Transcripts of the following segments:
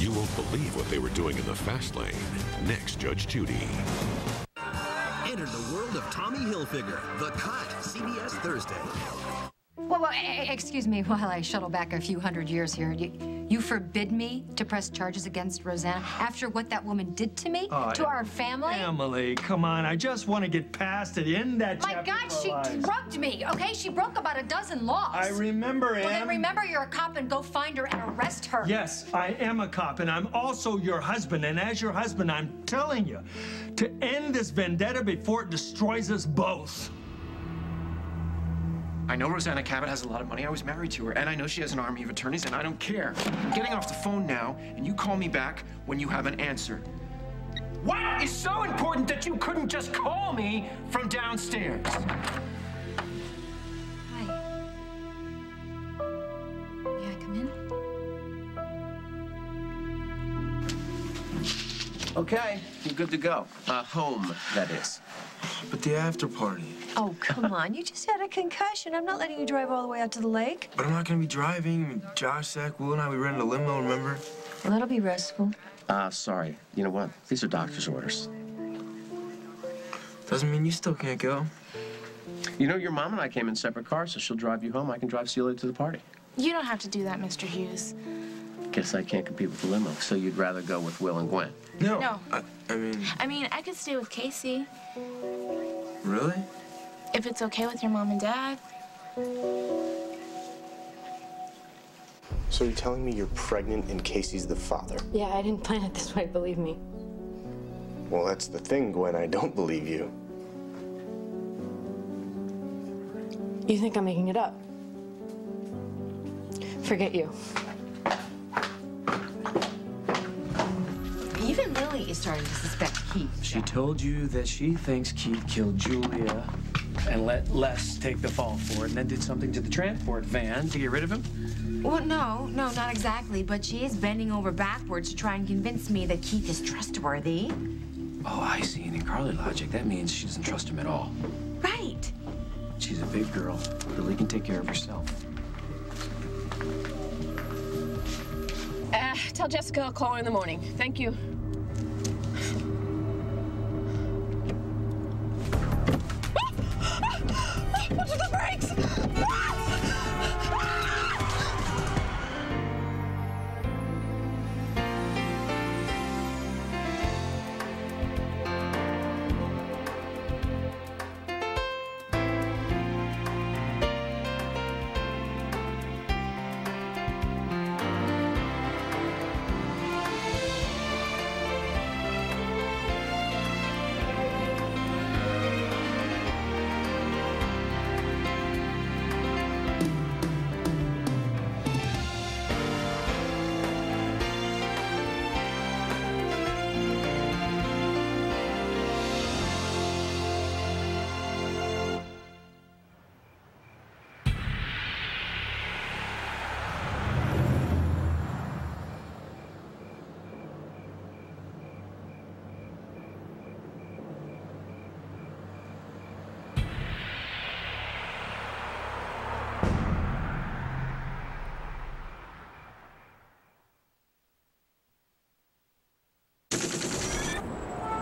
You won't believe what they were doing in the fast lane. Next, Judge Judy. Enter the world of Tommy Hilfiger, The Cut, CBS Thursday. Well, excuse me while I shuttle back a few hundred years here. You forbid me to press charges against Rosanna after what that woman did to me, to our family? Emily, come on. I just want to get past it. In that My God, she drugged me, okay? She broke about a dozen laws. I remember, Em. Well, then remember you're a cop and go find her and arrest her. Yes, I am a cop, and I'm also your husband. And as your husband, I'm telling you to end this vendetta before it destroys us both. I know Rosanna Cabot has a lot of money. I was married to her, and I know she has an army of attorneys, and I don't care. I'm getting off the phone now, and you call me back when you have an answer. What is so important that you couldn't just call me from downstairs? Hi. May I come in? Okay, you're good to go. Home, that is. But the after party. Oh, come on. You just had a concussion. I'm not letting you drive all the way out to the lake. But I'm not going to be driving. Josh, Zach, Will, and I, we rented a limo, remember? Well, that'll be restful. Sorry. You know what? These are doctor's orders. Doesn't mean you still can't go. You know, your mom and I came in separate cars, so she'll drive you home. I can drive Celia to the party. You don't have to do that, Mr. Hughes. Guess I can't compete with the limo, so you'd rather go with Will and Gwen. No. No. I mean, I could stay with Casey. Really? If it's okay with your mom and dad. So you're telling me you're pregnant and Casey's the father? Yeah, I didn't plan it this way, believe me. Well, that's the thing, Gwen. I don't believe you. You think I'm making it up? Forget you. Even Lily is starting to suspect Keith. She told you that she thinks Keith killed Julia and let Les take the fall for it and then did something to the transport van to get rid of him? Well, no, not exactly. But she is bending over backwards to try and convince me that Keith is trustworthy. Oh, I see. And in Carly logic, that means she doesn't trust him at all. Right. She's a big girl. Lily can take care of herself. Tell Jessica I'll call her in the morning. Thank you. Watch the brakes!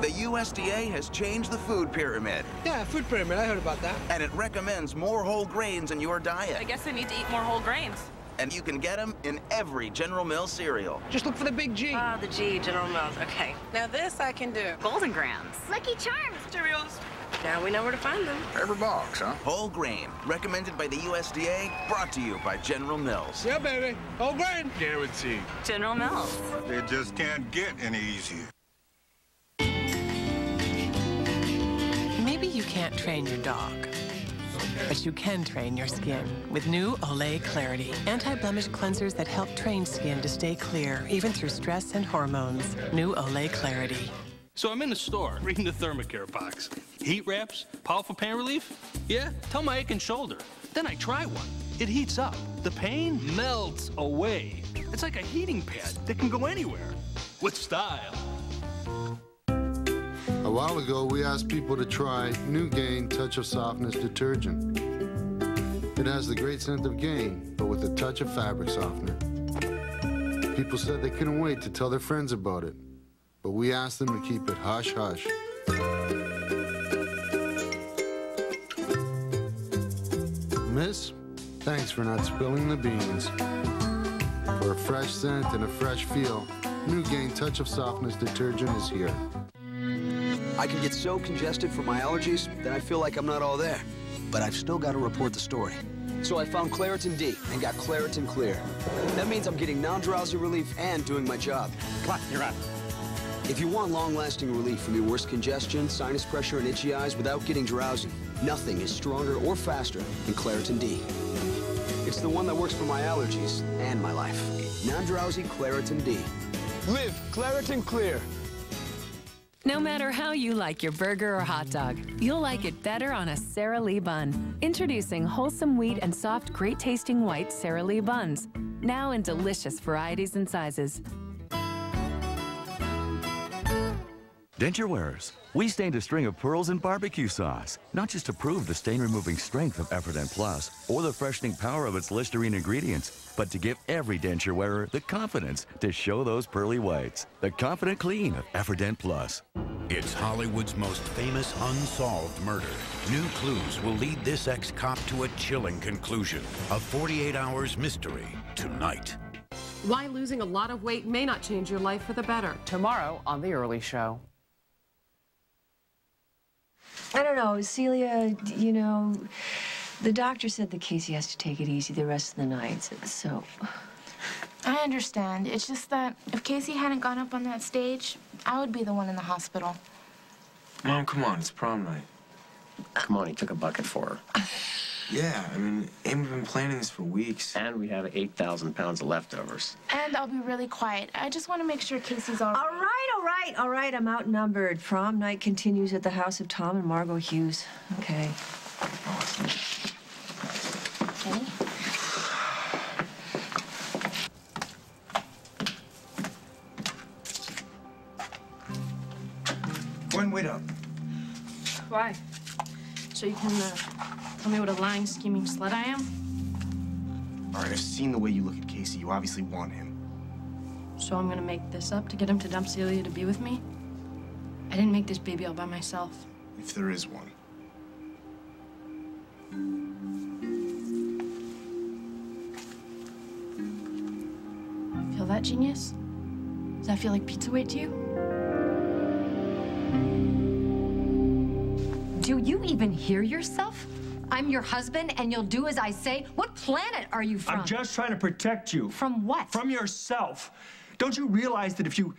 The USDA has changed the food pyramid. Yeah, food pyramid, I heard about that. And it recommends more whole grains in your diet. I guess I need to eat more whole grains. And you can get them in every General Mills cereal. Just look for the big G. Ah, the G, General Mills. Okay. Now this I can do. Golden Grams. Lucky Charms. Cheerios. Now we know where to find them. Every box, huh? Whole grain, recommended by the USDA, brought to you by General Mills. Yeah, baby. Whole grain. Guaranteed. General Mills. It just can't get any easier. Maybe you can't train your dog, but you can train your skin with new Olay Clarity. Anti-blemish cleansers that help train skin to stay clear, even through stress and hormones. New Olay Clarity. So I'm in the store reading the Thermacare box. Heat wraps, powerful pain relief? Yeah, tell my aching shoulder. Then I try one. It heats up. The pain melts away. It's like a heating pad that can go anywhere with style. A while ago, we asked people to try New Gain Touch of Softness detergent. It has the great scent of Gain, but with a touch of fabric softener. People said they couldn't wait to tell their friends about it, but we asked them to keep it hush-hush. Miss, thanks for not spilling the beans. For a fresh scent and a fresh feel, New Gain Touch of Softness detergent is here. I can get so congested from my allergies that I feel like I'm not all there. But I've still got to report the story. So I found Claritin D and got Claritin Clear. That means I'm getting non-drowsy relief and doing my job. Come on, you're up. If you want long-lasting relief from your worst congestion, sinus pressure, and itchy eyes without getting drowsy, nothing is stronger or faster than Claritin D. It's the one that works for my allergies and my life. Non-drowsy Claritin D. Live Claritin Clear. No matter how you like your burger or hot dog, you'll like it better on a Sara Lee bun. Introducing wholesome wheat and soft, great-tasting white Sara Lee buns. Now in delicious varieties and sizes. Denture wearers, we stained a string of pearls in barbecue sauce, not just to prove the stain-removing strength of Atwt Plus or the freshening power of its Listerine ingredients, but to give every denture wearer the confidence to show those pearly whites. The confident clean of Atwt Plus. It's Hollywood's most famous unsolved murder. New clues will lead this ex-cop to a chilling conclusion. A 48 hours mystery tonight. Why losing a lot of weight may not change your life for the better. Tomorrow on The Early Show. I don't know, Celia, you know, the doctor said that Casey has to take it easy the rest of the night, so... I understand. It's just that if Casey hadn't gone up on that stage, I would be the one in the hospital. Mom, come on, it's prom night. Come on, he took a bucket for her. Yeah, I mean, Amy's been planning this for weeks. And we have 8,000 pounds of leftovers. And I'll be really quiet. I just want to make sure Casey's all right. All right, I'm outnumbered. Prom night continues at the house of Tom and Margot Hughes. Okay. Kenny? Gwen, wait up. Why? So you can tell me what a lying, scheming slut I am? All right, I've seen the way you look at Casey. You obviously want him. So I'm gonna make this up to get him to dump Celia to be with me? I didn't make this baby all by myself. If there is one. Feel that, genius? Does that feel like pizza weight to you? Do you even hear yourself? I'm your husband, and you'll do as I say? What planet are you from? I'm just trying to protect you. From what? From yourself. Don't you realize that if you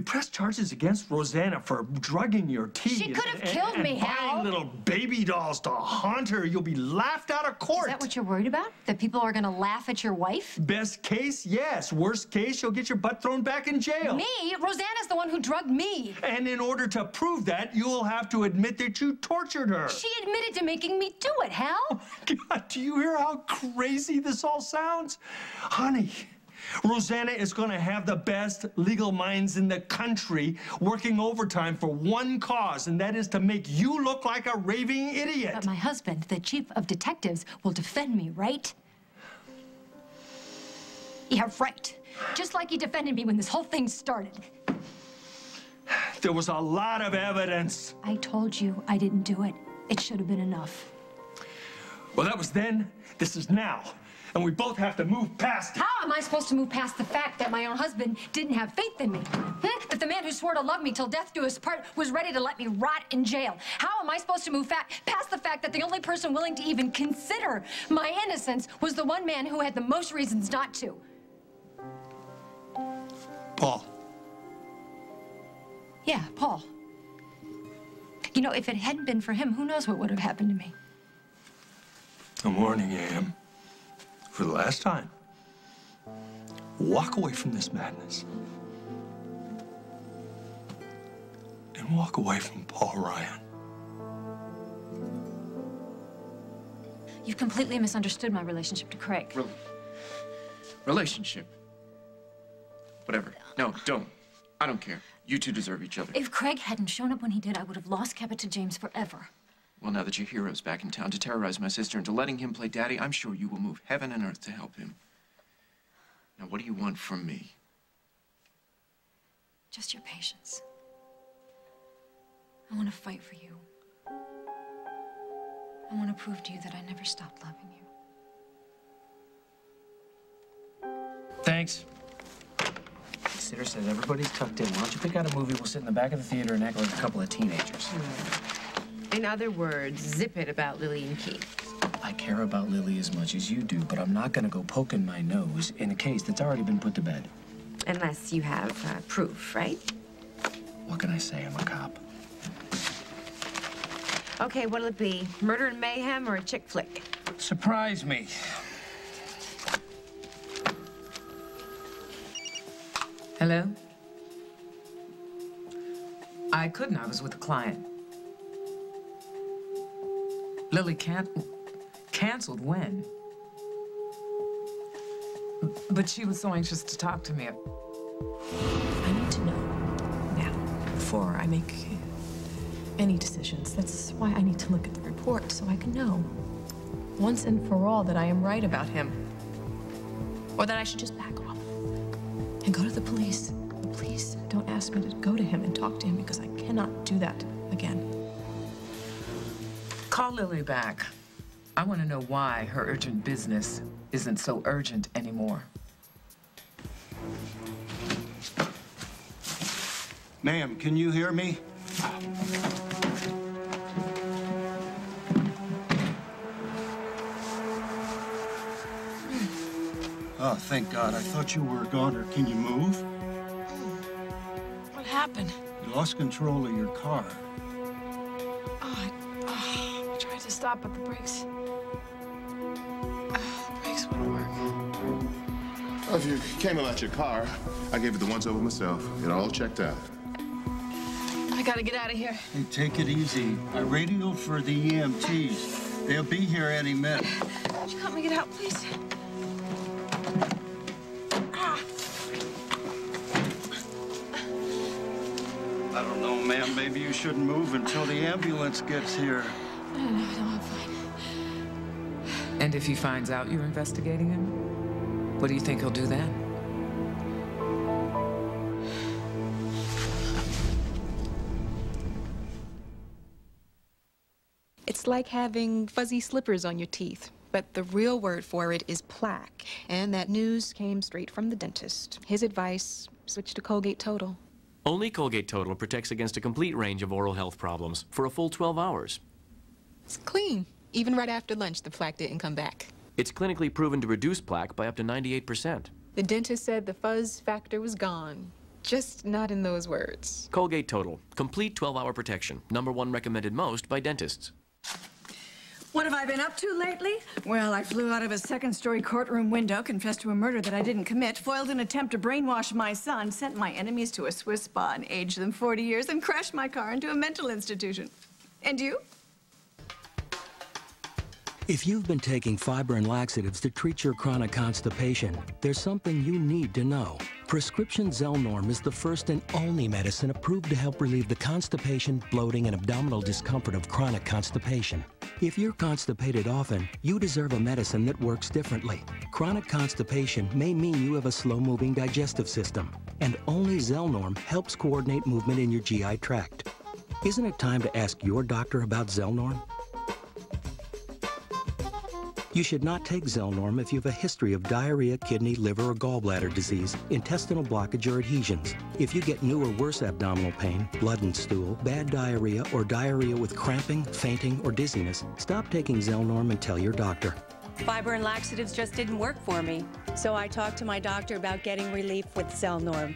press charges against Rosanna for drugging your tea... She could have killed me, Hal. buying little baby dolls to haunt her, you'll be laughed out of court. Is that what you're worried about? That people are gonna laugh at your wife? Best case, yes. Worst case, you'll get your butt thrown back in jail. Me? Rosanna's the one who drugged me. And in order to prove that, you'll have to admit that you tortured her. She admitted to making me do it, Hal. Oh my God, do you hear how crazy this all sounds? Honey, Rosanna is going to have the best legal minds in the country working overtime for one cause, and that is to make you look like a raving idiot. But my husband, the chief of detectives, will defend me, right? Yeah, right. Just like he defended me when this whole thing started. There was a lot of evidence. I told you I didn't do it. It should have been enough. Well, that was then. This is now. And we both have to move past it. How am I supposed to move past the fact that my own husband didn't have faith in me? That the man who swore to love me till death do us part was ready to let me rot in jail? How am I supposed to move past the fact that the only person willing to even consider my innocence was the one man who had the most reasons not to? Paul. Yeah, Paul. You know, if it hadn't been for him, who knows what would have happened to me? I'm warning you, Em. For the last time, walk away from this madness. And walk away from Paul Ryan. You've completely misunderstood my relationship to Craig. Relationship. Whatever. No, don't. I don't care. You two deserve each other. If Craig hadn't shown up when he did, I would have lost Cabot to James forever. Well, now that your hero's back in town to terrorize my sister into letting him play daddy, I'm sure you will move heaven and earth to help him. Now, what do you want from me? Just your patience. I want to fight for you. I want to prove to you that I never stopped loving you. Thanks. Sitter says everybody's tucked in. Why don't you pick out a movie? We'll sit in the back of the theater and act like a couple of teenagers. In other words, zip it about Lily and Keith. I care about Lily as much as you do, but I'm not gonna go poking my nose in a case that's already been put to bed. Unless you have proof, right? What can I say? I'm a cop. Okay, what'll it be? Murder and mayhem or a chick flick? Surprise me. Hello? I couldn't. I was with a client. Lily canceled when? But she was so anxious to talk to me. I need to know now before I make any decisions. That's why I need to look at the report so I can know once and for all that I am right about him. Or that I should just back off and go to the police. Please don't ask me to go to him and talk to him because I cannot do that again. Call Lily back. I want to know why her urgent business isn't so urgent anymore. Ma'am, can you hear me? Oh, thank God. I thought you were a goner. Can you move? What happened? You lost control of your car. I tried to stop, but the brakes wouldn't work. Well, if you came about your car, I gave it the once-over myself. It all checked out. I gotta get out of here. Hey, take it easy. I radioed for the EMTs. They'll be here any minute. Would you help me get out, please? I don't know, ma'am. Maybe you shouldn't move until the ambulance gets here. No, I'm fine. And if he finds out you're investigating him, what do you think he'll do then? It's like having fuzzy slippers on your teeth, but the real word for it is plaque. And that news came straight from the dentist. His advice, switch to Colgate Total. Only Colgate Total protects against a complete range of oral health problems for a full 12 hours. It's clean. Even right after lunch, the plaque didn't come back. It's clinically proven to reduce plaque by up to 98%. The dentist said the fuzz factor was gone. Just not in those words. Colgate Total, complete 12-hour protection. #1 recommended most by dentists. What have I been up to lately? Well, I flew out of a second-story courtroom window, confessed to a murder that I didn't commit, foiled an attempt to brainwash my son, sent my enemies to a Swiss spa and aged them 40 years, and crashed my car into a mental institution. And you? If you've been taking fiber and laxatives to treat your chronic constipation, there's something you need to know. Prescription Zelnorm is the first and only medicine approved to help relieve the constipation, bloating, and abdominal discomfort of chronic constipation. If you're constipated often, you deserve a medicine that works differently. Chronic constipation may mean you have a slow-moving digestive system, and only Zelnorm helps coordinate movement in your GI tract. Isn't it time to ask your doctor about Zelnorm? You should not take Zelnorm if you have a history of diarrhea, kidney, liver, or gallbladder disease, intestinal blockage, or adhesions. If you get new or worse abdominal pain, blood and stool, bad diarrhea, or diarrhea with cramping, fainting, or dizziness, stop taking Zelnorm and tell your doctor. Fiber and laxatives just didn't work for me, so I talked to my doctor about getting relief with Zelnorm.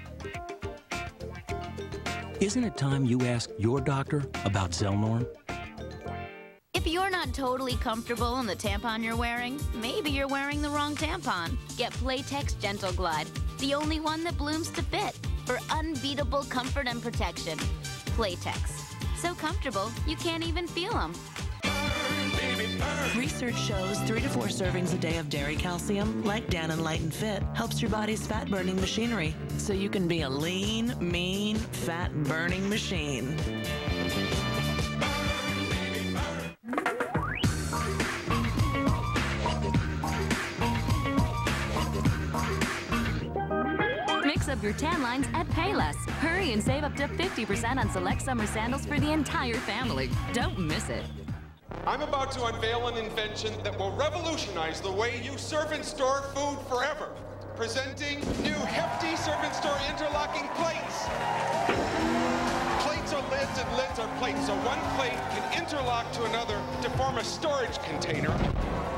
Isn't it time you ask your doctor about Zelnorm? If you're not totally comfortable in the tampon you're wearing, maybe you're wearing the wrong tampon. Get Playtex Gentle Glide, the only one that blooms to fit, for unbeatable comfort and protection. Playtex. So comfortable, you can't even feel them. Research shows 3 to 4 servings a day of dairy calcium, like Dannon Light and Fit, helps your body's fat-burning machinery, so you can be a lean, mean, fat-burning machine. Mix up of your tan lines at Payless. Hurry and save up to 50% on select summer sandals for the entire family. Don't miss it. I'm about to unveil an invention that will revolutionize the way you serve and store food forever. Presenting new hefty serve and store interlocking plates. Plates are lids and lids are plates, so one plate can interlock to another to form a storage container,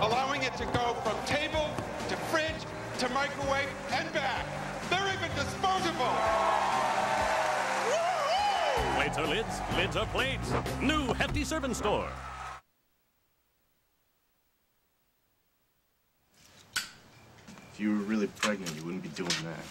allowing it to go from table to fridge to microwave and back. They're even disposable. Plates are lids, lids are plates. New hefty serve and store. If you were really pregnant, you wouldn't be doing that.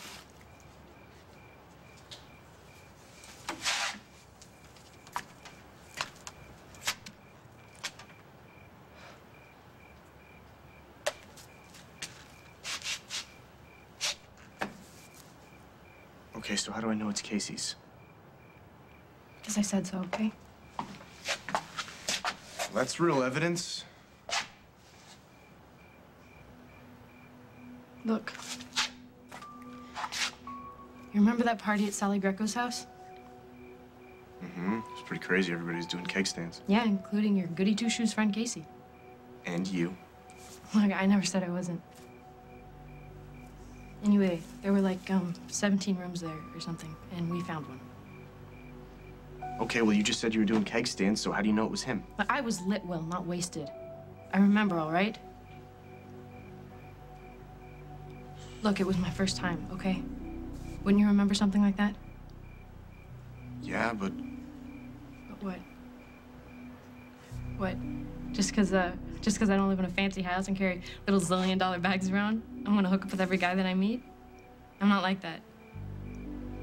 Okay, so how do I know it's Casey's? Because I said so, okay? That's real evidence. Look. You remember that party at Sally Greco's house? Mm-hmm. It was pretty crazy. Everybody's doing keg stands. Yeah, including your goody two-shoes friend Casey. And you. Look, I never said I wasn't. Anyway, there were like 17 rooms there or something, and we found one. Okay, well, you just said you were doing keg stands, so how do you know it was him? But I was lit, Will, not wasted. I remember, all right? Look, it was my first time, okay? Wouldn't you remember something like that? Yeah, but... But what? What? Just 'cause I don't live in a fancy house and carry little zillion-dollar bags around, I'm gonna hook up with every guy that I meet? I'm not like that.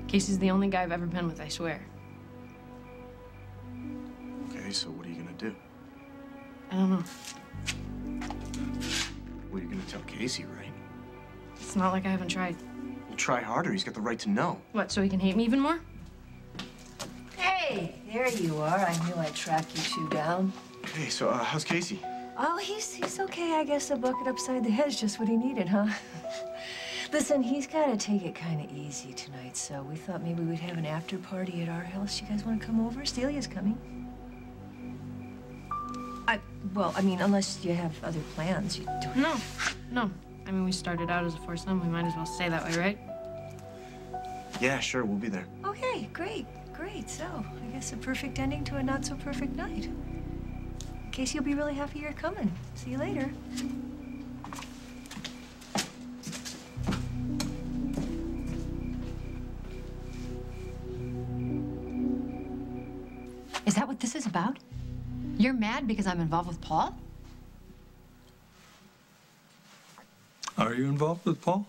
Casey's the only guy I've ever been with, I swear. Okay, so what are you gonna do? I don't know. Well, you're gonna tell Casey, right? It's not like I haven't tried. Well, try harder. He's got the right to know. What, so he can hate me even more? Hey, there you are. I knew I'd track you two down. Hey, so, how's Casey? Oh, he's okay. I guess a bucket upside the head's just what he needed, huh? Listen, he's got to take it kind of easy tonight, so we thought maybe we'd have an after party at our house. You guys want to come over? Celia's coming. Well, I mean, unless you have other plans. You don't... No. I mean, we started out as a foursome. We might as well stay that way, right? Yeah, sure. We'll be there. Okay, great. So, I guess a perfect ending to a not-so-perfect night. Casey will be really happy you're coming. See you later. Is that what this is about? You're mad because I'm involved with Paul? Are you involved with Paul?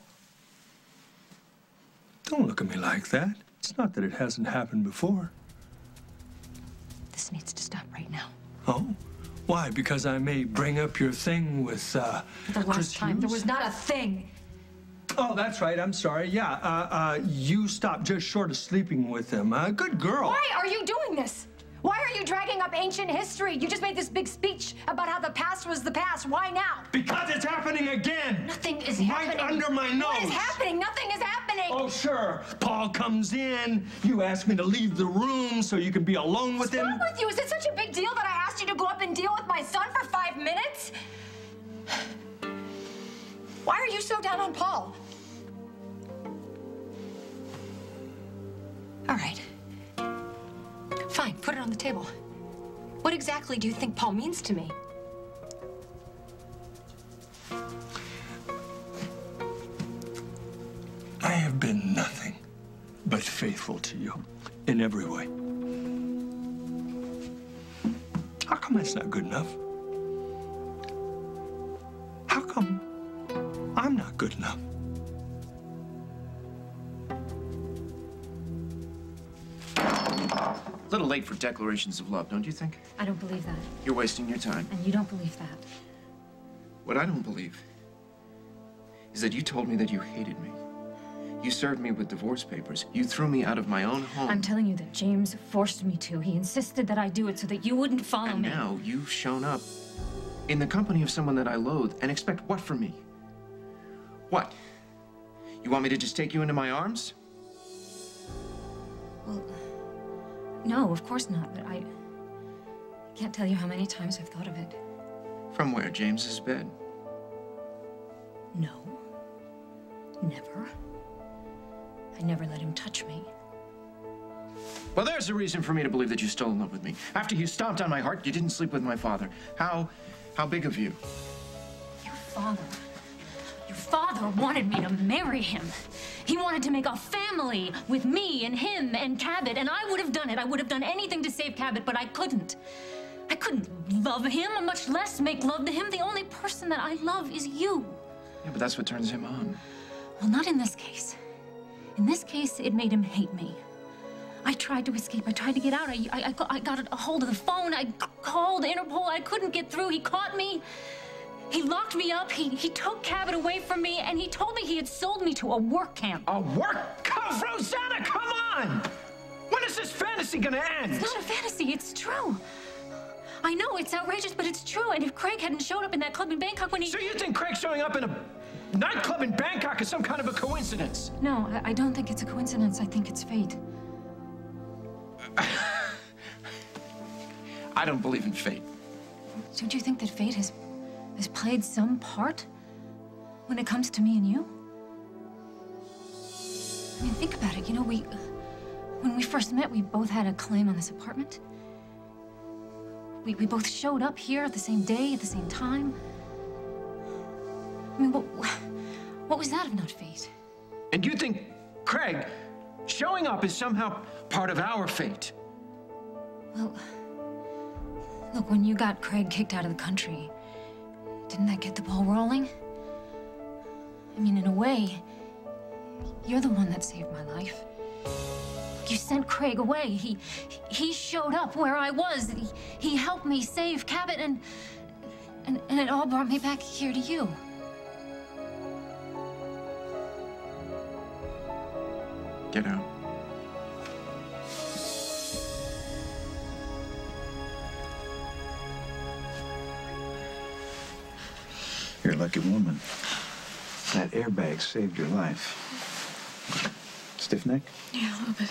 Don't look at me like that. It's not that it hasn't happened before. This needs to stop right now. Oh? Why? Because I may bring up your thing with, The last time, there was not a thing. Oh, that's right. I'm sorry. Yeah, you stopped just short of sleeping with him. Good girl. Why are you doing this? Why are you dragging up ancient history? You just made this big speech about how the past was the past. Why now? Because it's happening again. Nothing is happening. Right under my nose. What is happening? Nothing is happening. Oh, sure. Paul comes in. You ask me to leave the room so you can be alone with him. What's wrong with you? Is it such a big deal that I asked you to go up and deal with my son for 5 minutes? Why are you so down on Paul? All right. Fine, put it on the table. What exactly do you think Paul means to me? I have been nothing but faithful to you in every way. How come that's not good enough? How come I'm not good enough? A little late for declarations of love, don't you think? I don't believe that. You're wasting your time. And you don't believe that. What I don't believe is that you told me that you hated me. You served me with divorce papers. You threw me out of my own home. I'm telling you that James forced me to. He insisted that I do it so that you wouldn't follow And me. now you've shown up in the company of someone that I loathe and expect what from me? What? You want me to just take you into my arms? Well, no, of course not, but I can't tell you how many times I've thought of it. From where? James's bed? No. Never. I never let him touch me. Well, there's a reason for me to believe that you're still in love with me. After you stomped on my heart, you didn't sleep with my father. How big of you? Your father wanted me to marry him. He wanted to make a family with me and him and Cabot, and I would have done it. I would have done anything to save Cabot, but I couldn't. I couldn't love him, much less make love to him. The only person that I love is you. Yeah, but that's what turns him on. Well, not in this case. In this case, it made him hate me. I tried to escape. I tried to get out. I got a hold of the phone. I called Interpol. I couldn't get through. He caught me. He locked me up. He took Cabot away from me, and he told me he had sold me to a work camp. A work camp? Rosanna, come on! When is this fantasy gonna end? It's not a fantasy. It's true. I know it's outrageous, but it's true. And if Craig hadn't showed up in that club in Bangkok when he... So you think Craig showing up in a nightclub in Bangkok is some kind of a coincidence? No, I don't think it's a coincidence. I think it's fate. I don't believe in fate. Don't you think that fate has played some part when it comes to me and you? I mean, think about it. You know, when we first met, we both had a claim on this apartment. We both showed up here at the same day, at the same time. I mean, what was that if not fate? And you think Craig showing up is somehow part of our fate? Well, look, when you got Craig kicked out of the country, didn't that get the ball rolling? I mean, in a way, you're the one that saved my life. You sent Craig away. He showed up where I was. He helped me save Cabot, and it all brought me back here to you. Get out. You're a lucky woman. That airbag saved your life. Stiff neck? Yeah, a little bit.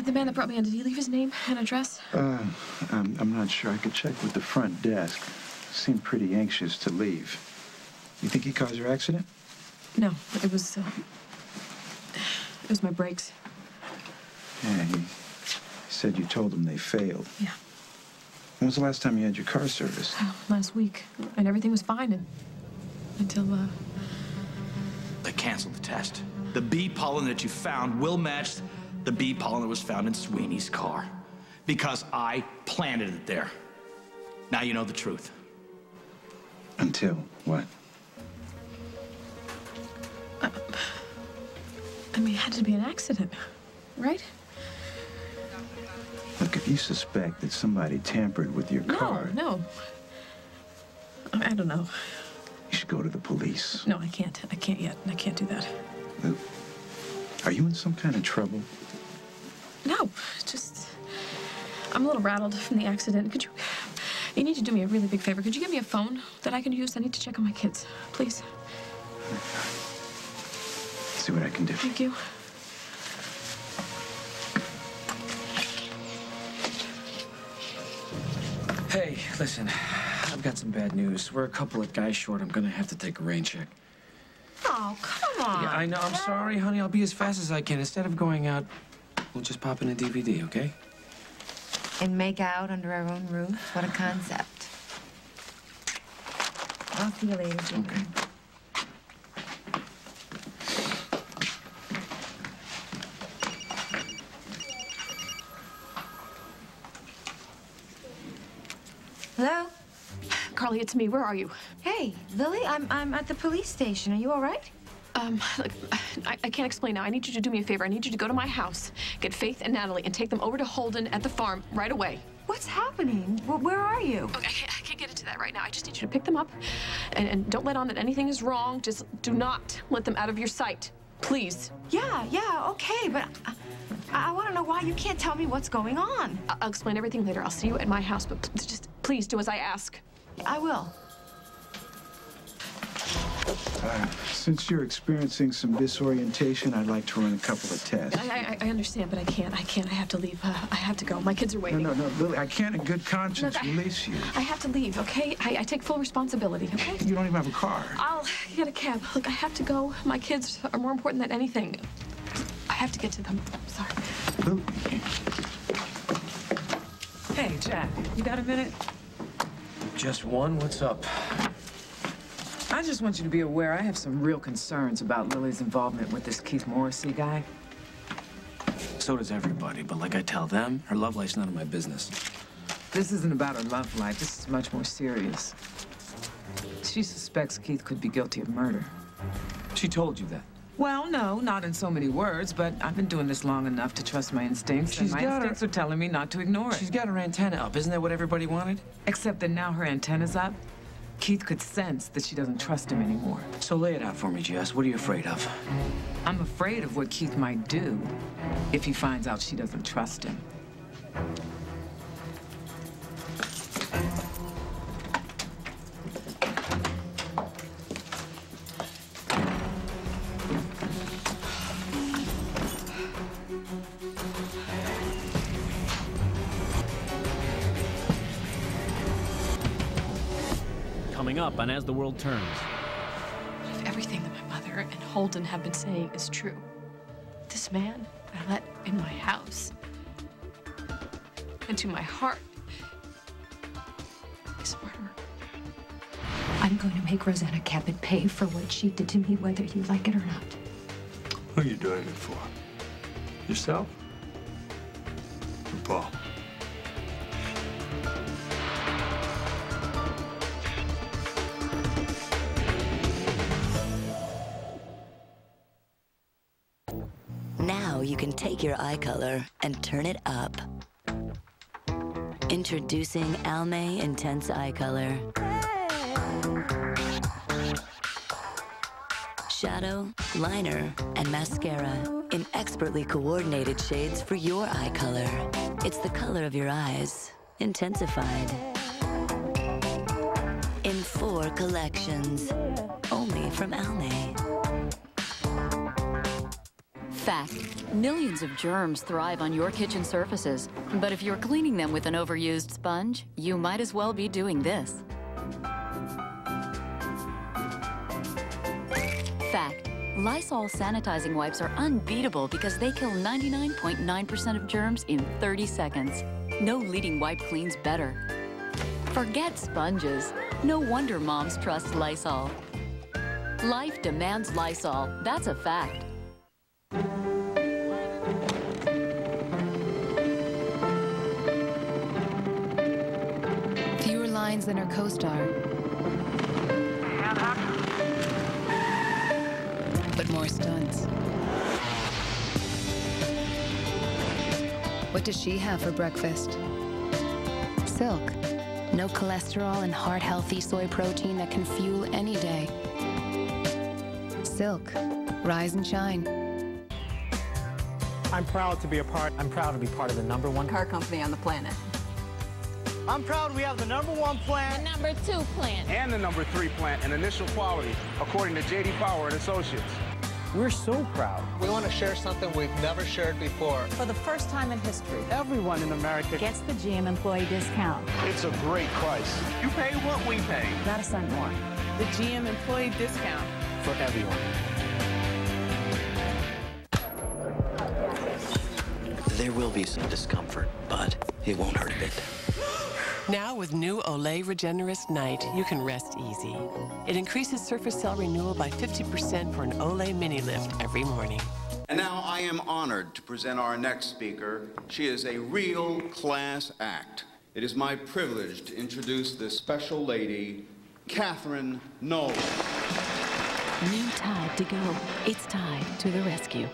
The man that brought me in, did he leave his name and address? I'm not sure. I could check with the front desk. Seemed pretty anxious to leave. You think he caused your accident? No, it was my brakes. Yeah, he said you told him they failed. Yeah. When was the last time you had your car serviced? Oh, last week. And everything was fine until, They canceled the test. The bee pollen that you found will match the bee pollen that was found in Sweeney's car. Because I planted it there. Now you know the truth. Until what? I mean, it had to be an accident, right? Look, if you suspect that somebody tampered with your car... No. I don't know. You should go to the police. No, I can't. I can't yet. I can't do that. Are you in some kind of trouble? No, just... I'm a little rattled from the accident. Could you... You need to do me a really big favor. Could you give me a phone that I can use? I need to check on my kids, please. See what I can do. Thank you. Hey, listen, I've got some bad news. We're a couple of guys short. I'm gonna have to take a rain check. Oh, come on. Yeah, I know. I'm sorry, honey. I'll be as fast as I can. Instead of going out, we'll just pop in a DVD, okay? And make out under our own roof? What a concept. I'll see you later, Jimmy. Okay. Hello? Carly, it's me. Where are you? Hey, Lily, I'm at the police station. Are you all right? Look, I can't explain now. I need you to do me a favor. I need you to go to my house, get Faith and Natalie, and take them over to Holden at the farm right away. What's happening? Where are you? Okay, I can't get into that right now. I just need you to pick them up, and don't let on that anything is wrong. Just do not let them out of your sight, please. Yeah, okay, but I want to know why you can't tell me what's going on. I'll explain everything later. I'll see you at my house, but just please do as I ask. I will. Since you're experiencing some disorientation, I'd like to run a couple of tests. I understand, but I can't. I have to leave. I have to go. My kids are waiting. No, Lily, I can't in good conscience release you. I have to leave, okay? I take full responsibility, okay? You don't even have a car. I'll get a cab. Look, I have to go. My kids are more important than anything. I have to get to them. Sorry. Lily. Hey, Jack, you got a minute? Just one? What's up? I just want you to be aware I have some real concerns about Lily's involvement with this Keith Morrissey guy. So does everybody, but like I tell them, her love life's none of my business. This isn't about her love life. This is much more serious. She suspects Keith could be guilty of murder. She told you that. Well, no, not in so many words, but I've been doing this long enough to trust my instincts, and my instincts are telling me not to ignore it. She's got her antenna up. Isn't that what everybody wanted? Except that now her antenna's up, Keith could sense that she doesn't trust him anymore. So lay it out for me, Jess. What are you afraid of? I'm afraid of what Keith might do if he finds out she doesn't trust him. Coming up on As the World Turns. If everything that my mother and Holden have been saying is true, this man I let in my house, into my heart, is a murderer. I'm going to make Rosanna Cabot pay for what she did to me, whether you like it or not. Who are you doing it for? Yourself? Or Paul? Now you can take your eye color and turn it up. Introducing Almay Intense Eye Color. Shadow, liner, and mascara in expertly coordinated shades for your eye color. It's the color of your eyes, intensified. In 4 collections, only from Almay. Fact: millions of germs thrive on your kitchen surfaces, but if you're cleaning them with an overused sponge, you might as well be doing this. Fact: Lysol sanitizing wipes are unbeatable because they kill 99.9% of germs in 30 seconds. No leading wipe cleans better. Forget sponges. No wonder moms trust Lysol. Life demands Lysol. That's a fact. Fewer lines than her co-star. But more stunts. What does she have for breakfast? Silk. No cholesterol and heart-healthy soy protein that can fuel any day. Silk. Rise and shine. I'm proud to be part of the #1 car company on the planet. I'm proud we have the #1 plant. The #2 plant. And the #3 plant in initial quality, according to J.D. Power and Associates. We're so proud. We want to share something we've never shared before. For the first time in history, Everyone in America gets the GM employee discount. It's a great price. You pay what we pay. Not a cent more. The GM employee discount. For everyone. There will be some discomfort, but it won't hurt a bit. Now with new Olay Regenerist Night, you can rest easy. It increases surface cell renewal by 50% for an Olay mini lift every morning. And now I am honored to present our next speaker. She is a real class act. It is my privilege to introduce this special lady, Catherine Nolan. New Tide to go. It's Tide to the rescue.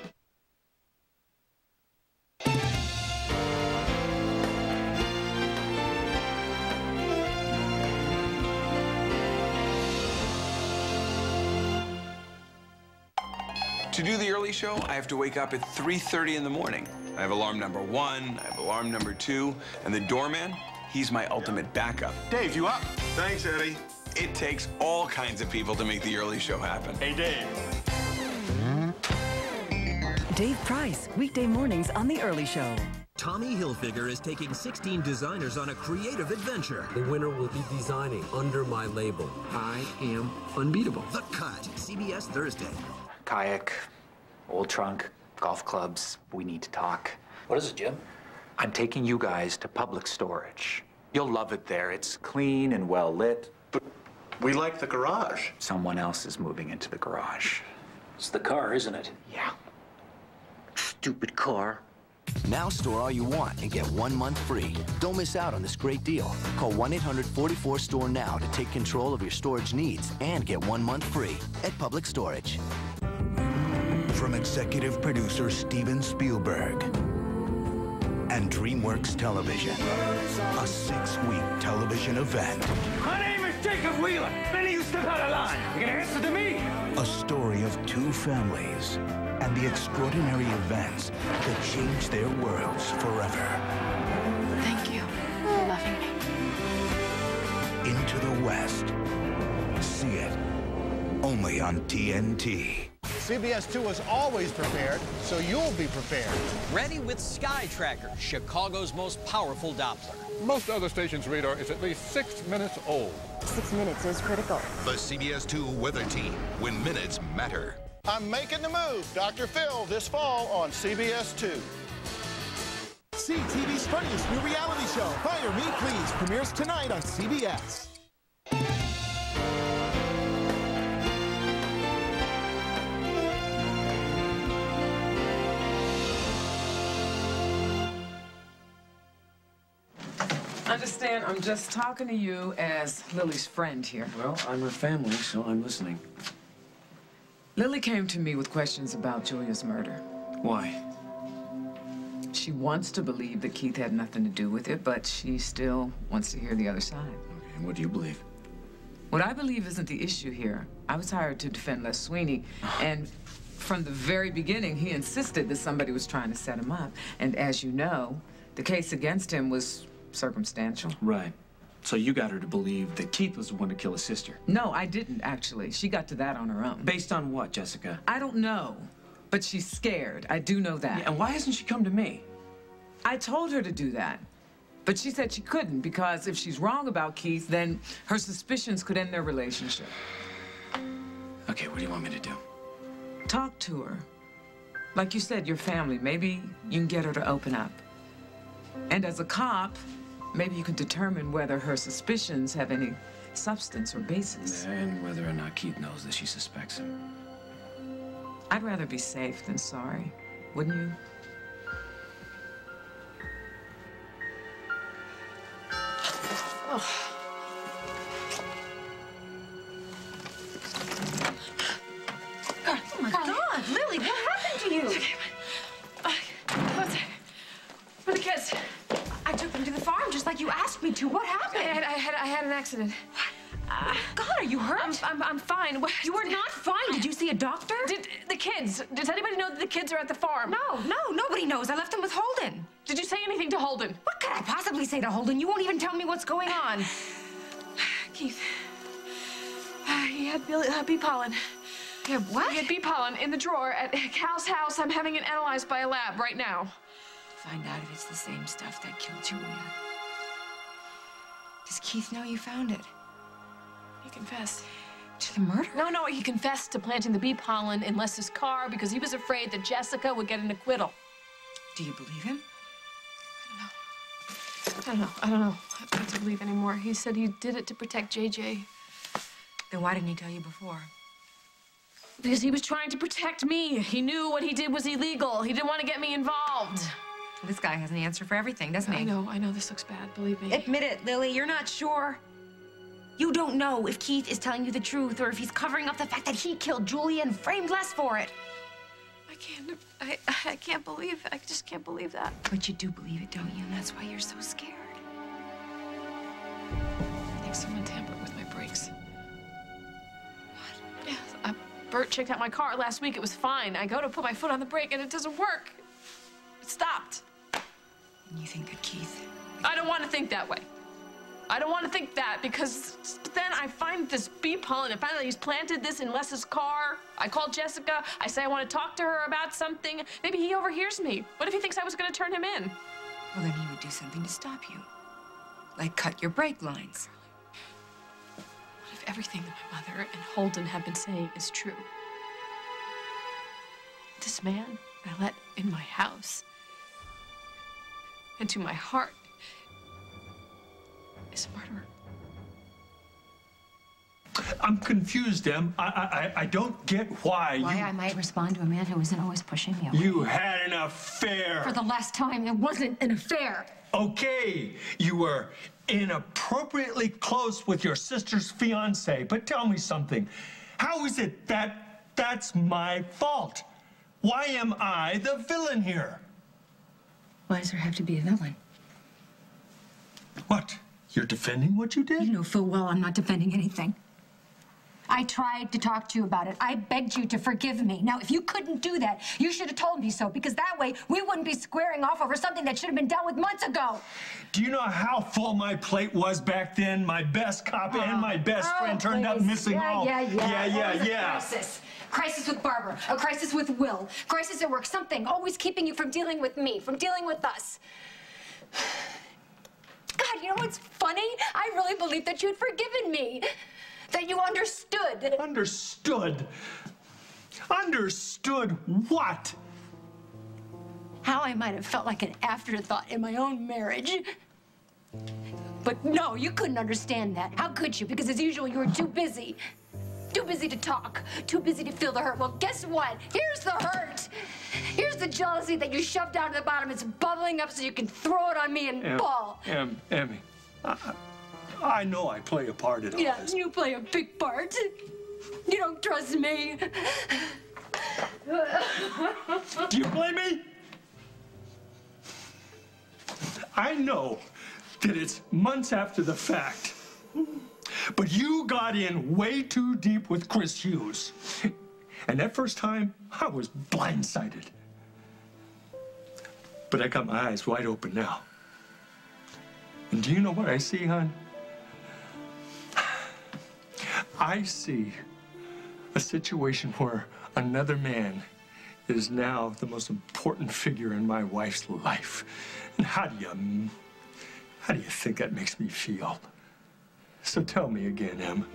To do the early show, I have to wake up at 3:30 in the morning. I have alarm number 1, I have alarm number 2, and the doorman, he's my ultimate backup. Dave, you up? Thanks, Eddie. It takes all kinds of people to make the early show happen. Hey, Dave. Dave Price, weekday mornings on The Early Show. Tommy Hilfiger is taking 16 designers on a creative adventure. The winner will be designing under my label. I am unbeatable. The Cut, CBS Thursday. Kayak, old trunk, golf clubs. We need to talk. What is it, Jim? I'm taking you guys to public storage. You'll love it there. It's clean and well lit. But we like the garage. Someone else is moving into the garage. It's the car, isn't it? Yeah. Stupid car. Now store all you want and get 1 month free. Don't miss out on this great deal. Call 1-800-44-STORE now to take control of your storage needs and get 1 month free at Public Storage. From executive producer Steven Spielberg and DreamWorks Television, a 6-week television event. My name is Jacob Wheeler. Many of you step out of line. You're gonna answer to me. A story of 2 families and the extraordinary events that changed their worlds forever. Thank you for loving me. Into the West. See it only on TNT. CBS 2 is always prepared, so you'll be prepared. Ready with Sky Tracker, Chicago's most powerful Doppler. Most other stations' radar is at least 6 minutes old. 6 minutes is critical. The CBS 2 Weather Team, when minutes matter. I'm making the move, Dr. Phil, this fall on CBS 2. See TV's funniest new reality show, Fire Me Please, premieres tonight on CBS. Understand, I'm just talking to you as Lily's friend here. Well, I'm her family, so I'm listening. Lily came to me with questions about Julia's murder. Why? She wants to believe that Keith had nothing to do with it, but she still wants to hear the other side. Okay, and what do you believe? What I believe isn't the issue here. I was hired to defend Les Sweeney, and from the very beginning, he insisted that somebody was trying to set him up. And as you know, the case against him was circumstantial. Right. So you got her to believe that Keith was the one to kill his sister? No, I didn't, actually. She got to that on her own. Based on what, Jessica? I don't know, but she's scared. I do know that. Yeah, and why hasn't she come to me? I told her to do that, but she said she couldn't because if she's wrong about Keith, then her suspicions could end their relationship. Okay, what do you want me to do? Talk to her. Like you said, your family. Maybe you can get her to open up. And as a cop, maybe you can determine whether her suspicions have any substance or basis. And whether or not Keith knows that she suspects him. I'd rather be safe than sorry, wouldn't you? Oh. Oh my God, Lily, what happened to you? Where are the kids? I took them to the farm just like you asked me to. What happened? I had an accident. What? God, are you hurt? I'm fine. What? You are not fine. Did you see a doctor? The kids? Does anybody know that the kids are at the farm? No, nobody knows. I left them with Holden. Did you say anything to Holden? What could I possibly say to Holden? You won't even tell me what's going on. Keith. He had bee pollen. Yeah, what? He had bee pollen in the drawer at Cal's house. I'm having it analyzed by a lab right now. Find out if it's the same stuff that killed Julia. Does Keith know you found it? He confessed. To the murder? No, he confessed to planting the bee pollen in Les's car because he was afraid that Jessica would get an acquittal. Do you believe him? I don't know what to believe anymore. He said he did it to protect JJ. Then why didn't he tell you before? Because he was trying to protect me. He knew what he did was illegal. He didn't want to get me involved. This guy has an answer for everything, doesn't he? I know this looks bad, believe me. Admit it, Lily, you're not sure. You don't know if Keith is telling you the truth or if he's covering up the fact that he killed Julia and framed Les for it. I can't believe, I just can't believe that. But you do believe it, don't you? And that's why you're so scared. I think someone tampered with my brakes. What? Yeah, Bert checked out my car last week. It was fine. I go to put my foot on the brake and it doesn't work. It stopped. And you think that Keith... I don't want to think that way. I don't want to think that, because then I find this bee pollen and find out he's planted this in Les's car. I call Jessica. I say I want to talk to her about something. Maybe he overhears me. What if he thinks I was going to turn him in? Well, then he would do something to stop you. Like cut your brake lines. What if everything that my mother and Holden have been saying is true? This man I let in my house, into my heart, is a murderer. I'm confused, Em. I don't get why I might respond to a man who isn't always pushing me away. You had an affair. For the last time, it wasn't an affair. Okay, you were inappropriately close with your sister's fiancé, but tell me something. How is it that that's my fault? Why am I the villain here? Why does there have to be a villain? What? You're defending what you did? You know full well I'm not defending anything. I tried to talk to you about it. I begged you to forgive me. Now, if you couldn't do that, you should have told me so, because that way we wouldn't be squaring off over something that should have been dealt with months ago. Do you know how full my plate was back then? My best cop and my best friend turned up missing all. Yeah. Crisis with Barbara, a crisis with Will, crisis at work, something always keeping you from dealing with me, from dealing with us. God, you know what's funny? I really believed that you'd forgiven me. That you understood. Understood? Understood what? How I might have felt like an afterthought in my own marriage. But no, you couldn't understand that. How could you? Because as usual, you were too busy. Too busy to talk. Too busy to feel the hurt. Well, guess what? Here's the hurt. Here's the jealousy that you shoved down to the bottom. It's bubbling up so you can throw it on me and bawl. Emmy, I know I play a part in all Yeah, this. you play a big part. You don't trust me. Do you blame me? I know that it's months after the fact, but you got in way too deep with Chris Hughes. And that first time, I was blindsided. But I got my eyes wide open now. And do you know what I see, hon? I see a situation where another man is now the most important figure in my wife's life. And how do you think that makes me feel? So tell me again, Em,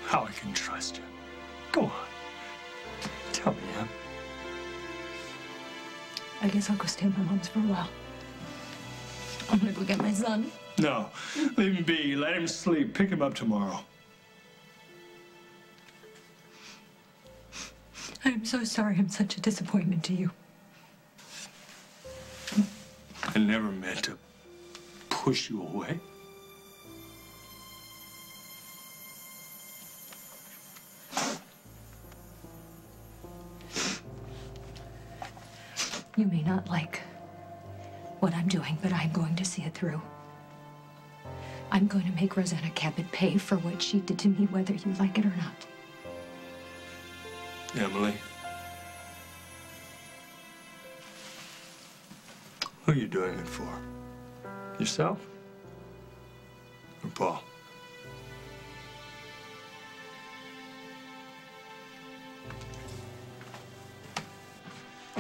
how I can trust you. Go on. Tell me, Em. I guess I'll go stay at my mom's for a while. I'm gonna go get my son. No, leave him be. Let him sleep. Pick him up tomorrow. I'm so sorry I'm such a disappointment to you. I never meant to push you away. You may not like what I'm doing, but I'm going to see it through. I'm going to make Rosanna Cabot pay for what she did to me, whether you like it or not. Emily, who are you doing it for? Yourself or Paul?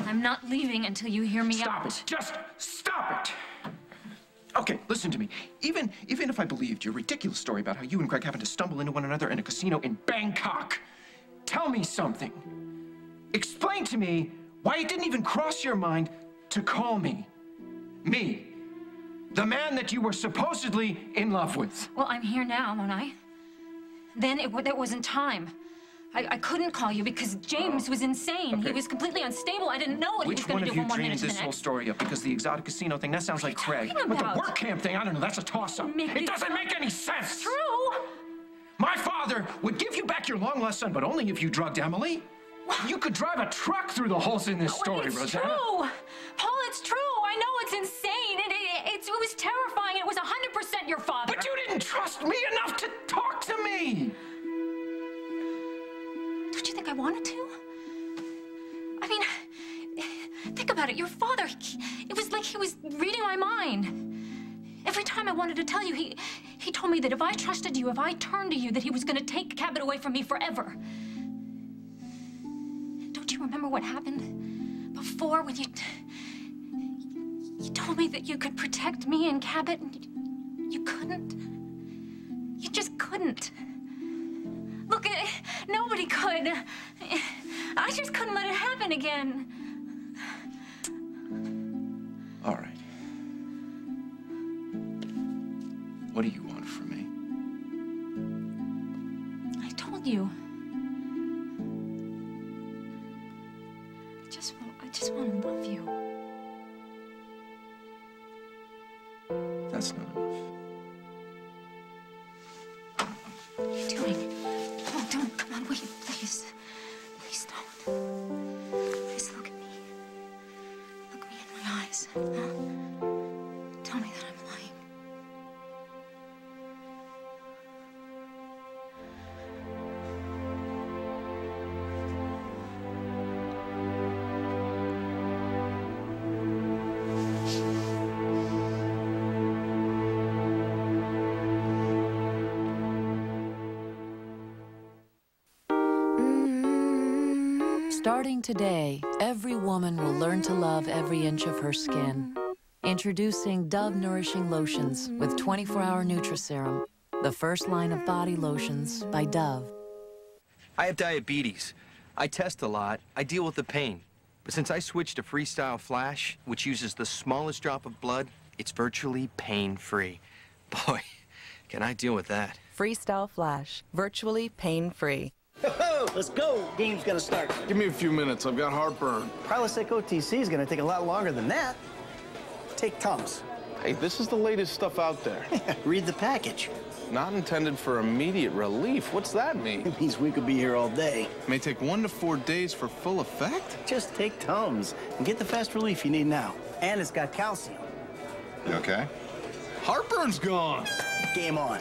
I'm not leaving until you hear me Stop out. it. Just stop it. Okay, listen to me. Even if I believed your ridiculous story about how you and Greg happened to stumble into one another in a casino in Bangkok, tell me something. Explain to me why it didn't even cross your mind to call me. Me. The man that you were supposedly in love with. Well, I'm here now, won't I? Then that wasn't time. I couldn't call you because James was insane. Okay. He was completely unstable. I didn't know what he was going to do from one minute to the next. Which one of you dreamed this whole story up? Because the exotic casino thing, that sounds like Craig. What are you But the talking about? work camp thing, I don't know, that's a toss-up. It doesn't make any sense. It's true. My father would give you back your long-lost son, but only if you drugged Emily. You could drive a truck through the holes in this story, It's Rosanna. true. Paul, it's true. I know it's insane. It was terrifying. It was 100% your father. But you didn't trust me enough to talk to me. Don't you think I wanted to? I mean, think about it. Your father, it was like he was reading my mind. Every time I wanted to tell you, he He told me that if I trusted you, if I turned to you, that he was going to take Cabot away from me forever. Don't you remember what happened before when you told me that you could protect me and Cabot, and you couldn't? You just couldn't. Look, nobody could. I just couldn't let it happen again. All right. What do you want from me? I told you. I just want to love you. That's not enough. What are you doing? Oh, don't. Come on, wait, please. Please don't. Please look at me. Look me in my eyes. Huh? Tell me that I'm lying. Starting today, every woman will learn to love every inch of her skin. Introducing Dove Nourishing Lotions with 24-hour Nutri-Serum, the first line of body lotions by Dove. I have diabetes. I test a lot. I deal with the pain. But since I switched to Freestyle Flash, which uses the smallest drop of blood, it's virtually pain-free. Boy, can I deal with that. Freestyle Flash, virtually pain-free. Let's go. Game's gonna start. Give me a few minutes. I've got heartburn. Prilosec OTC is gonna take a lot longer than that. Take Tums. Hey, this is the latest stuff out there. Read the package. Not intended for immediate relief. What's that mean? It means we could be here all day. May take 1 to 4 days for full effect? Just take Tums and get the fast relief you need now. And it's got calcium. You okay? Heartburn's gone. Game on.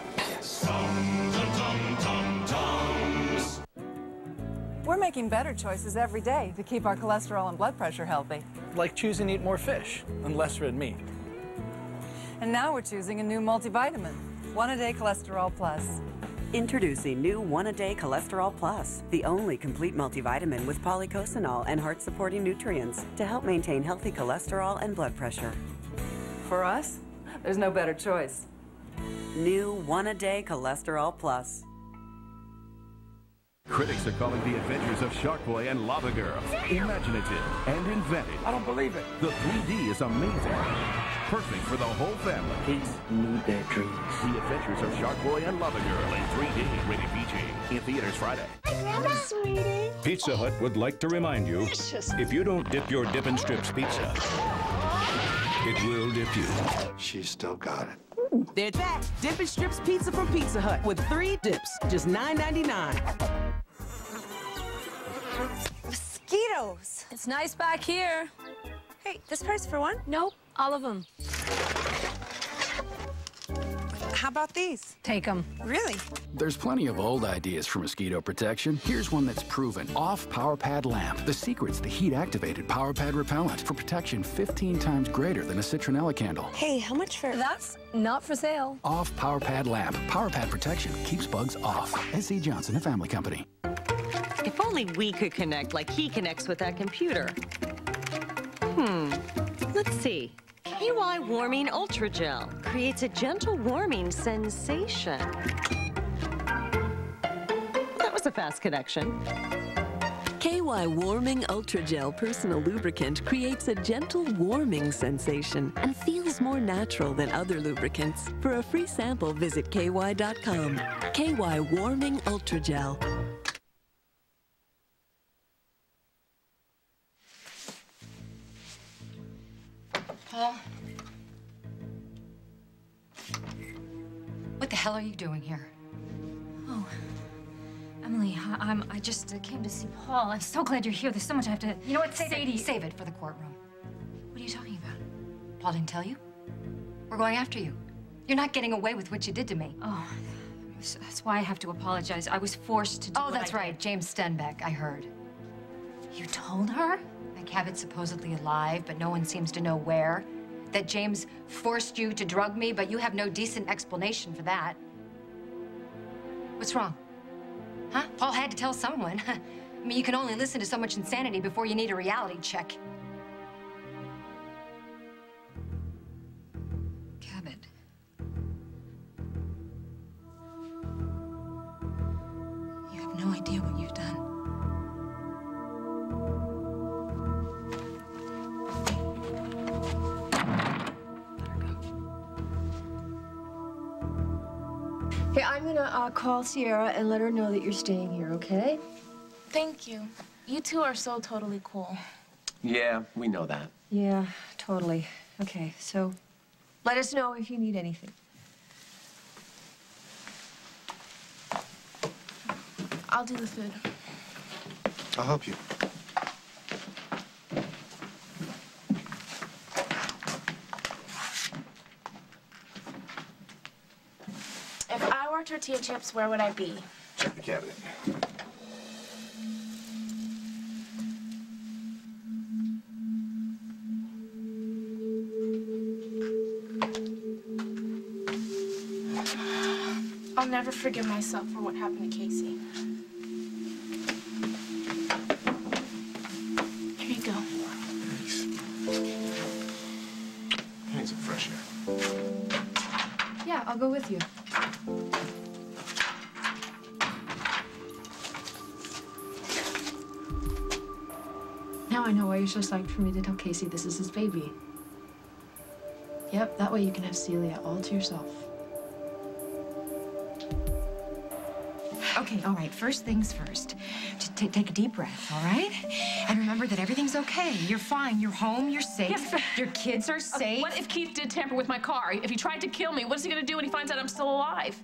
We're making better choices every day to keep our cholesterol and blood pressure healthy. Like choosing to eat more fish and less red meat. And now we're choosing a new multivitamin, 1-A-Day Cholesterol Plus. Introducing new 1-A-Day Cholesterol Plus, the only complete multivitamin with polycosanol and heart-supporting nutrients to help maintain healthy cholesterol and blood pressure. For us, there's no better choice. New 1-A-Day Cholesterol Plus. Critics are calling the adventures of Shark Boy and Lava Girl imaginative and inventive. I don't believe it. The 3D is amazing. Perfect for the whole family. Kids need their dreams. The Adventures of Shark Boy and Lava Girl in 3D, rated PG. In theaters Friday. Hi, Grandma, sweetie. Pizza Hut would like to remind you, if you don't dip your Dip and Strips pizza, it will dip you. She's still got it. They're back. Dip and Strips pizza from Pizza Hut with 3 dips, just $9.99. Mosquitoes. It's nice back here. Hey, this part's for one? Nope, all of them. How about these? Take them. Really? There's plenty of old ideas for mosquito protection. Here's one that's proven. Off Power Pad Lamp. The secret's the heat-activated Power Pad repellent for protection 15 times greater than a citronella candle. Hey, how much for... That's not for sale. Off Power Pad Lamp. Power Pad protection keeps bugs off. S.C. Johnson, a family company. If only we could connect like he connects with that computer. Let's see. KY Warming Ultra Gel creates a gentle warming sensation. That was a fast connection. KY Warming Ultra Gel Personal Lubricant creates a gentle warming sensation and feels more natural than other lubricants. For a free sample, visit ky.com. KY Warming Ultra Gel. Paul? What the hell are you doing here? Oh, Emily, I just came to see Paul. I'm so glad you're here. There's so much I have to... You know what, save it for the courtroom. What are you talking about? Paul didn't tell you? We're going after you. You're not getting away with what you did to me. Oh, that's why I have to apologize. I was forced to do what that's right. James Stenbeck, I heard. You told her? That Cabot's supposedly alive, but no one seems to know where. that James forced you to drug me, but you have no decent explanation for that. What's wrong? Huh? Paul had to tell someone. I mean, you can only listen to so much insanity before you need a reality check. Cabot. You have no idea what you've done. Hey, I'm gonna call Sierra and let her know that you're staying here, okay? Thank you. You two are so totally cool. Yeah, we know that. Yeah, totally. Okay, so let us know if you need anything. I'll do the food. I'll help you. If I were tortilla chips, where would I be? Check the cabinet. I'll never forgive myself for what happened to Casey. Here you go. Thanks. I need some fresh air. Yeah, I'll go with you. Now I know why you're so psyched for me to tell Casey this is his baby. Yep, that way you can have Celia all to yourself. Okay, all right, first things first. Just take a deep breath, all right? And remember that everything's okay. You're fine. You're home. You're safe. Yes, Your kids are safe. What if Keith did tamper with my car? If he tried to kill me, what's he gonna do when he finds out I'm still alive?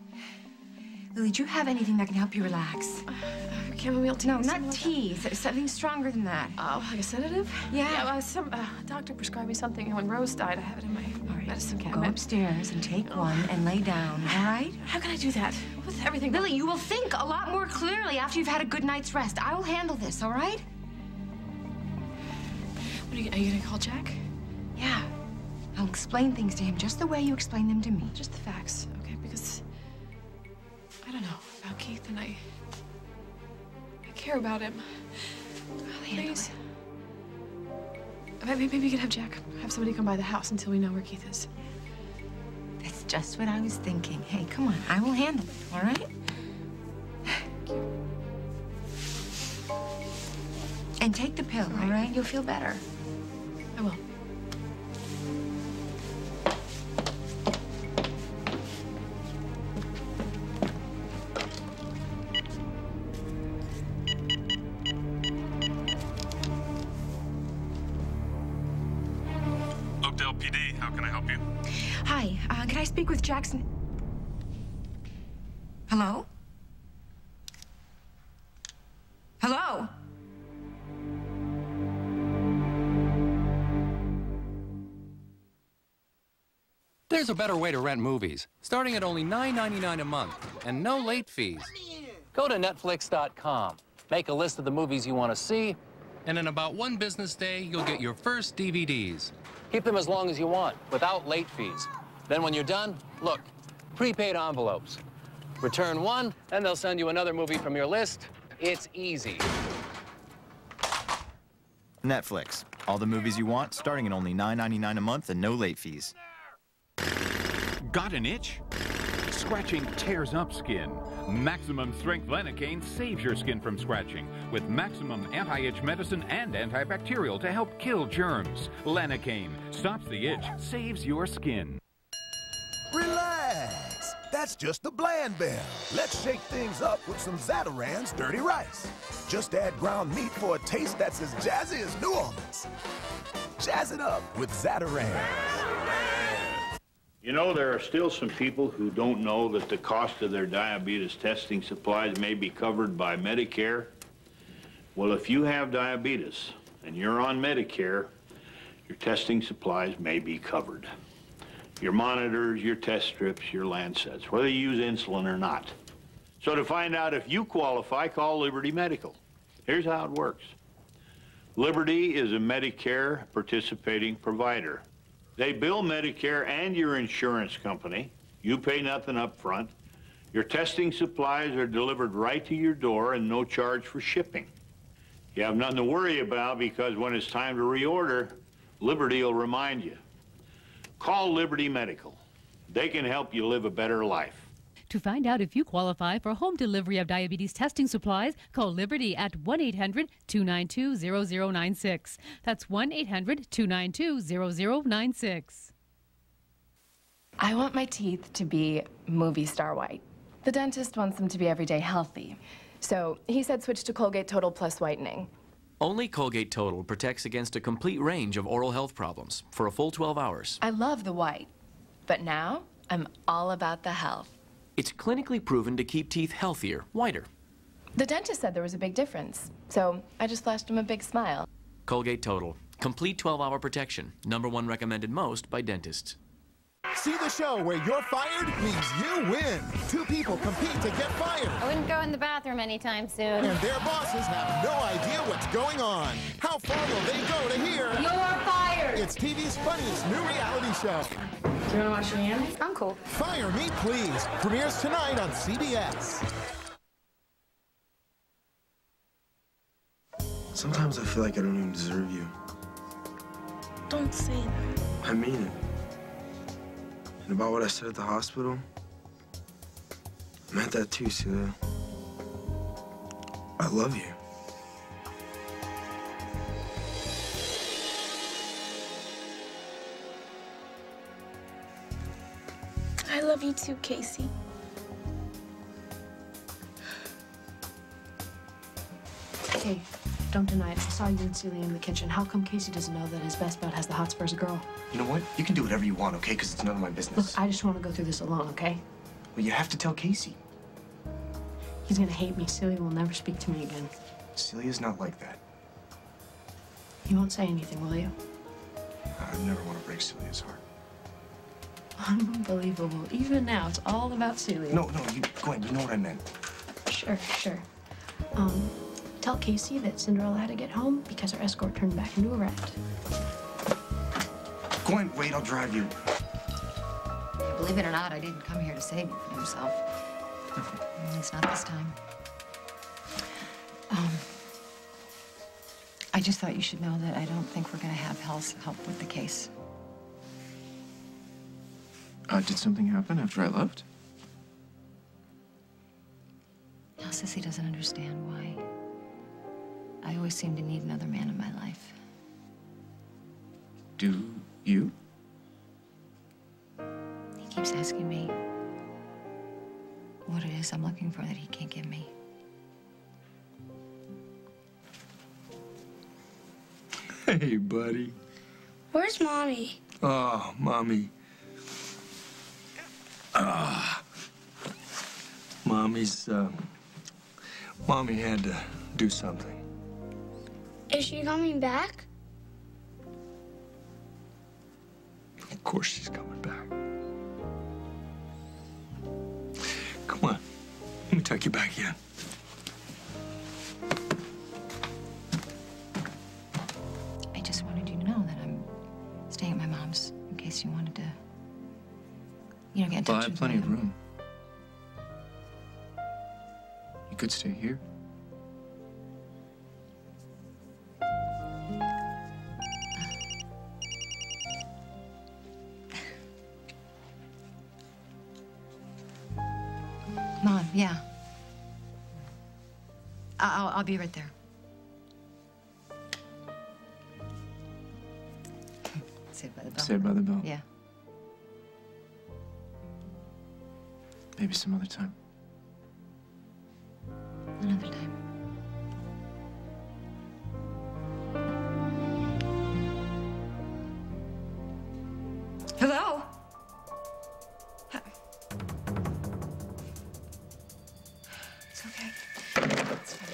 Lily, do you have anything that can help you relax? Chamomile tea. No, not tea. Something stronger than that. Oh, like a sedative? Yeah. Some doctor prescribed me something when Rose died. I have it in my medicine Go cabinet. upstairs and take one and lay down, all right? How can I do that? With everything. Lily, you will think a lot more clearly after you've had a good night's rest. I will handle this, all right? Are you gonna call Jack? Yeah. I'll explain things to him just the way you explain them to me. Just the facts, okay? Because I don't know about Keith, and I care about him. Please. Maybe you could have Jack have somebody come by the house until we know where Keith is. That's just what I was thinking. Hey, come on. I will handle it, all right? And take the pill, all right? You'll feel better. I will. Oakdale PD, how can I help you? Hi, can I speak with Jackson? Hello? Hello? There's a better way to rent movies, starting at only $9.99 a month and no late fees. Go to Netflix.com, make a list of the movies you want to see, and in about one business day, you'll get your first DVDs. Keep them as long as you want, without late fees. Then when you're done, look, prepaid envelopes. Return one, and they'll send you another movie from your list. It's easy. Netflix. All the movies you want, starting at only $9.99 a month and no late fees. Got an itch? Scratching tears up skin. Maximum Strength Lanacaine saves your skin from scratching with maximum anti-itch medicine and antibacterial to help kill germs. Lanacaine stops the itch, saves your skin. Relax. That's just the bland bell. Let's shake things up with some Zatarain's dirty rice. Just add ground meat for a taste that's as jazzy as New Orleans. Jazz it up with Zatarain's. You know, there are still some people who don't know that the cost of their diabetes testing supplies may be covered by Medicare. Well, if you have diabetes and you're on Medicare, your testing supplies may be covered. Your monitors, your test strips, your Lancets, whether you use insulin or not. So to find out if you qualify, call Liberty Medical. Here's how it works. Liberty is a Medicare participating provider. They bill Medicare and your insurance company. You pay nothing up front. Your testing supplies are delivered right to your door and no charge for shipping. You have nothing to worry about because when it's time to reorder, Liberty will remind you. Call Liberty Medical. They can help you live a better life. To find out if you qualify for home delivery of diabetes testing supplies, call Liberty at 1-800-292-0096. That's 1-800-292-0096. I want my teeth to be movie star white. The dentist wants them to be everyday healthy. So he said switch to Colgate Total Plus Whitening. Only Colgate Total protects against a complete range of oral health problems for a full 12 hours. I love the white, but now I'm all about the health. It's clinically proven to keep teeth healthier, whiter. The dentist said there was a big difference, so I just flashed him a big smile. Colgate Total. Complete 12-hour protection. #1 recommended most by dentists. See the show where you're fired means you win. Two people compete to get fired. I wouldn't go in the bathroom anytime soon. And their bosses have no idea what's going on. How far will they go to hear? You're fired. It's TV's funniest new reality show. Do you want to watch Leanne? I'm cool. Fire Me Please premieres tonight on CBS. Sometimes I feel like I don't even deserve you. Don't say that. I mean it. And about what I said at the hospital, I meant that too, Celia. I love you. I love you too, Casey. Hey, don't deny it. I saw you and Celia in the kitchen. How come Casey doesn't know that his best bud has the Hotspurs girl? You know what? You can do whatever you want, okay? Because it's none of my business. Look, I just want to go through this alone, okay? Well, you have to tell Casey. He's gonna hate me. Celia will never speak to me again. Celia's not like that. You won't say anything, will you? I never want to break Celia's heart. Unbelievable. Even now, it's all about Celia. No, Gwen, you know what I meant. Sure. Tell Casey that Cinderella had to get home because her escort turned back into a rat. Gwen, wait, I'll drive you. Believe it or not, I didn't come here to save you from himself. At least not this time. I just thought you should know that I don't think we're going to have help with the case. Did something happen after I left? Now, Sissy doesn't understand why I always seem to need another man in my life. Do you? He keeps asking me what it is I'm looking for that he can't give me. Hey, buddy. Where's Mommy? Oh, Mommy. Mommy had to do something. Is she coming back? Of course she's coming back. Come on. Let me tuck you back in. I just wanted you to know that I'm staying at my mom's in case you wanted to, get in touch Well, I have with plenty me. of room. You could stay here. Mom, yeah. I'll be right there. Saved by the bell. Saved by the bell. Yeah. Maybe some other time. Another time. Hello? It's okay. It's fine.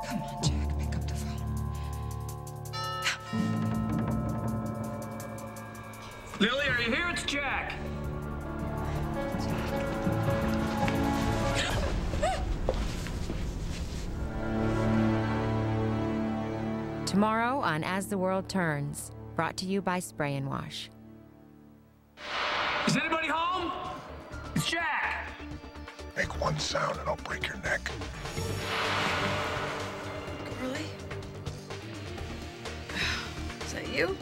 Come on, Jack, pick up the phone. Lily, are you here? It's Jack. Tomorrow on As the World Turns, brought to you by Spray and Wash. Is anybody home? It's Jack. Make one sound and I'll break your neck. Girlie? Is that you?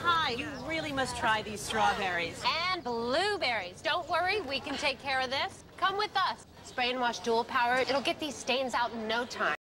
Hi, you really must try these strawberries. And blueberries. Don't worry, we can take care of this. Come with us. Spray and wash dual power. It'll get these stains out in no time.